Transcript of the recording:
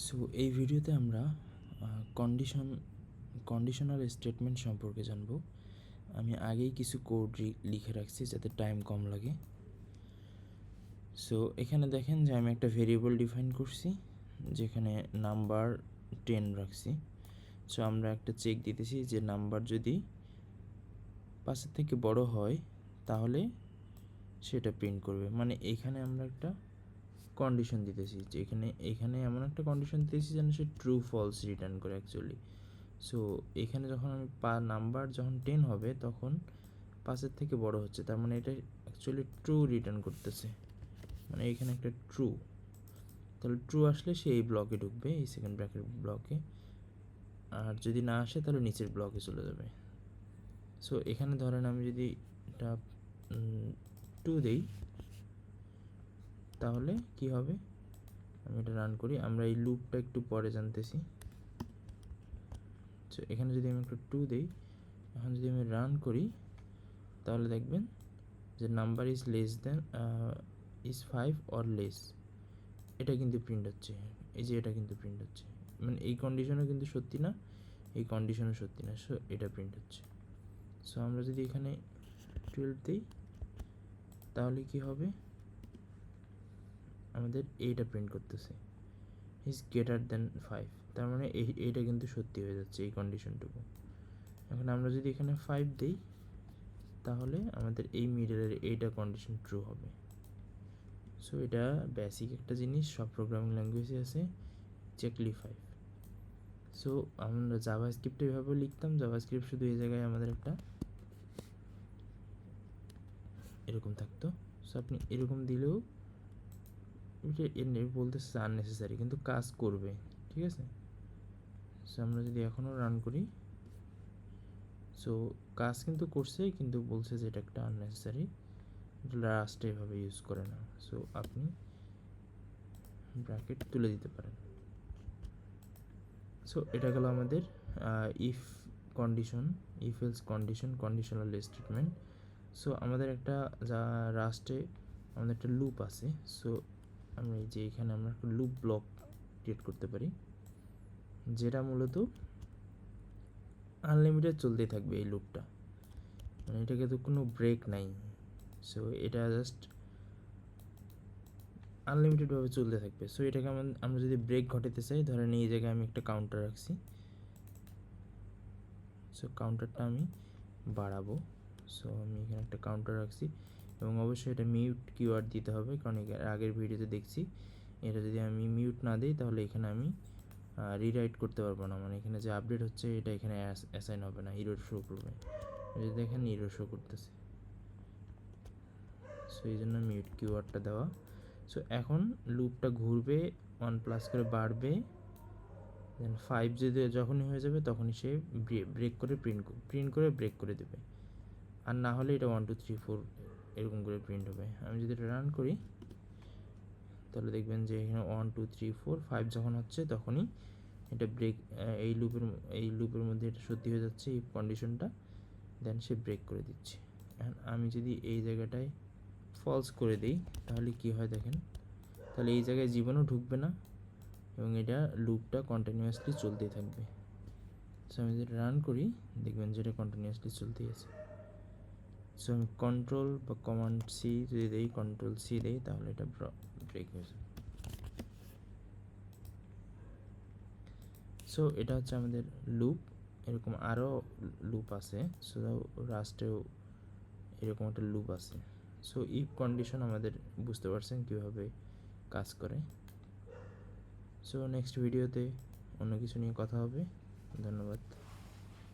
So এই ভিডিওতে আমরা কন্ডিশনাল স্টেটমেন্ট সম্পর্কে জানব। আমি আগেই কিছু কোড লিখে রাখছি যাতে টাইম কম লাগে। সো এখানে দেখেন যে আমি একটা ভেরিয়েবল ডিফাইন করছি যেখানে নাম্বার 10 রাখছি। সো আমরা একটা চেক দিতেছি যে নাম্বার যদি 5-এর থেকে বড় হয় তাহলে সেটা প্রিন্ট করবে। মানে এখানে আমরা একটা কন্ডিশন দিতেছি যে এখানে এমন একটা কন্ডিশন দিতেছি যেন সে ট্রু ফলস রিটার্ন করে অ্যাকচুয়ালি। সো এখানে যখন আমি নাম্বার যখন 10 হবে তখন 5-এর থেকে বড় হচ্ছে, তার মানে এটা অ্যাকচুয়ালি ট্রু রিটার্ন করতেছে। মানে এখানে একটা ট্রু, তাহলে ট্রু আসলে সে এই ব্লকে ঢুকবে, এই সেকেন্ড ব্র্যাকেট ব্লকে। আর যদি না আসে তাহলে নিচের ব্লকে চলে যাবে। সো এখানে ধরেন আমি যদি এটা 2 দেই তাহলে কি হবে, আমি এটা রান করি। আমরা এই লুপটা একটু পরে জানতেছি। সো এখানে যদি আমি একটু 2 দেই, এখন যদি আমি রান করি তাহলে দেখবেন যে number is less than is 5 or less, এটা কিন্তু প্রিন্ট হচ্ছে। এই যে এটা কিন্তু প্রিন্ট হচ্ছে, মানে এই কন্ডিশনও কিন্তু সত্যি না, এই কন্ডিশনও সত্যি না, সো এটা প্রিন্ট হচ্ছে। সো আমরা যদি এখানে 12 দিই তাহলে কি হবে, আমাদের এইটা প্রিন্ট করতেছে ইজ গ্রেটার দেন 5, তার মানে এইটা কিন্তু সত্যি হয়ে যাচ্ছে এই কন্ডিশনটুকু। এখন আমরা যদি এখানে 5 দিই তাহলে আমাদের এই মিডলের এইটা কন্ডিশন ট্রু হবে। সো এটা বেসিক একটা জিনিস, সব প্রোগ্রামিং ল্যাঙ্গুয়েজে আছে, চেকলি 5। সো আমরা জাভাস্ক্রিপ্টে এভাবে লিখতাম, জাভাস্ক্রিপ্ট শুধু এই জায়গায় আমাদের একটা এরকম থাকতো। সো আপনি এরকম দিলেও এটা বলতেছে আননেসেসারি, কিন্তু কাজ করবে, ঠিক আছে। সো আমরা যদি এখনও রান করি, সো কাজ কিন্তু করছে, কিন্তু বলছে যে এটা একটা আননেসেসারি, লাস্টে এভাবে ইউজ করে না। সো আপনি ব্র্যাকেট তুলে দিতে পারেন। সো এটা গেল আমাদের if condition, if else condition, conditional statement. So আমাদের একটা লাস্টে আমাদের একটা লুপ আছে। সো আমরা এই যে এখানে আমরা একটা লুপ ব্লক ক্রিয়েট করতে পারি, যেটা মূলত আনলিমিটেড চলতেই থাকবে এই লুপটা, মানে এটাকে তো কোনো ব্রেক নাই। সো এটা জাস্ট আনলিমিটেডভাবে চলতে থাকবে। সো এটাকে আমরা যদি ব্রেক ঘটাতে চাই, ধরেন এই জায়গায় আমি একটা কাউন্টার রাখছি, সো কাউন্টারটা আমি বাড়াবো। সো আমি এখানে একটা কাউন্টার রাখছি এবং অবশ্যই এটা মিউট কিওয়ার্ড দিতে হবে, কারণ আগের ভিডিওতে দেখছি এটা যদি আমি মিউট না দিই তাহলে এখানে আমি রিরাইট করতে পারবো না, মানে এখানে যে আপডেট হচ্ছে এটা এখানে অ্যাসাইন হবে না, এরর শো করবে। যদি দেখেন এরর শো করতেছে, সো এই জন্য মিউট কিওয়ার্ডটা দেওয়া। সো এখন লুপটা ঘুরবে, 1+ করে বাড়বে, দেন 5 যদি যখনই হয়ে যাবে তখনই সে ব্রেক করে প্রিন্ট করে ব্রেক করে দেবে। আর না হলে এটা 1 2 3 4 এরকম করে প্রিন্ট হবে। আমি যদি এটা রান করি তাহলে দেখবেন যে এখানে 1 2 3 4 5 যখন হচ্ছে তখনই এটা ব্রেক, এই লুপের মধ্যে এটা সত্যি হয়ে যাচ্ছে এই কন্ডিশনটা, দেন সে ব্রেক করে দিচ্ছে। আমি যদি এই জায়গাটায় ফলস করে দিই তাহলে কি হয় দেখেন, তাহলে এই জায়গায় জীবনও ঢুকবে না এবং এটা লুপটা কন্টিনিউয়াসলি চলতেই থাকবে। সো আমি যদি রান করি দেখবেন যে এটা কন্টিনিউয়াসলি চলতেই আছে। সো আমি কন্ট্রোল বা কমান্ড সি যদি দিই, কন্ট্রোল সি দিই তাহলে এটা ব্রেক হয়ে যাবে। সো এটা হচ্ছে আমাদের লুপ। এরকম আরও লুপ আছে, সো রাস্টেও এরকম একটা লুপ আছে। সো ইফ কন্ডিশন আমাদের বুঝতে পারছেন কীভাবে কাজ করে। সো নেক্সট ভিডিওতে অন্য কিছু নিয়ে কথা হবে। ধন্যবাদ।